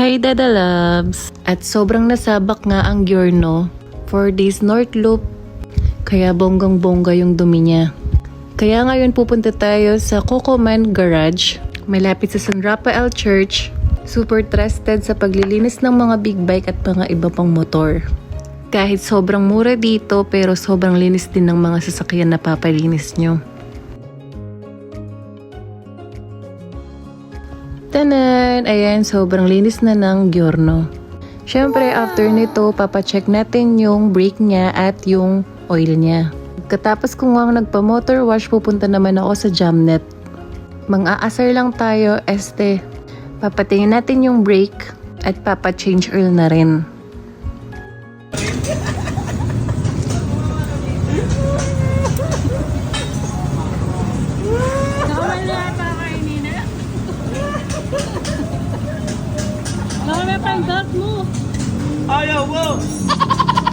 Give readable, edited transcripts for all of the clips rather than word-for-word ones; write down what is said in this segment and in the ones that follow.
Hi Dada Loves! At sobrang nasabak nga ang Giorno for this North Loop, kaya bonggang-bongga yung dumi niya. Kaya ngayon pupunta tayo sa Cocoman Garage, malapit sa San Rafael Church, super trusted sa paglilinis ng mga big bike at mga iba pang motor. Kahit sobrang mura dito pero sobrang linis din ng mga sasakyan na papalinis nyo. Tanan! Ayan, sobrang linis na ng Giorno. Syempre, after nito, papacheck natin yung brake niya at yung oil niya. Katapos kung ang nagpa-motor wash, pupunta naman ako sa Jamnet. Mang-aasar lang tayo, papatingin natin yung brake at papa-change oil na rin.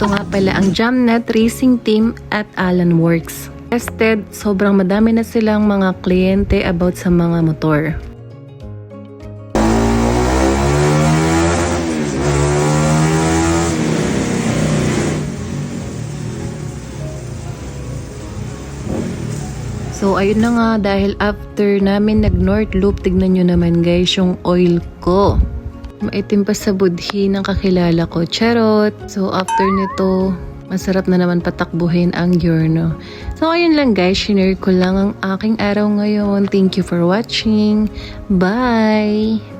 Ito nga pala ang Jamnet Racing Team at Allen Works. Tested, sobrang madami na silang mga kliyente about sa mga motor. So ayun na nga, dahil after namin nag-North Loop, tignan nyo naman guys yung oil ko. Maitim pa sa budhi ng kakilala ko. Charot! So after nito, masarap na naman patakbuhin ang Giorno. So ayun lang guys, shinare ko lang ang aking araw ngayon. Thank you for watching. Bye!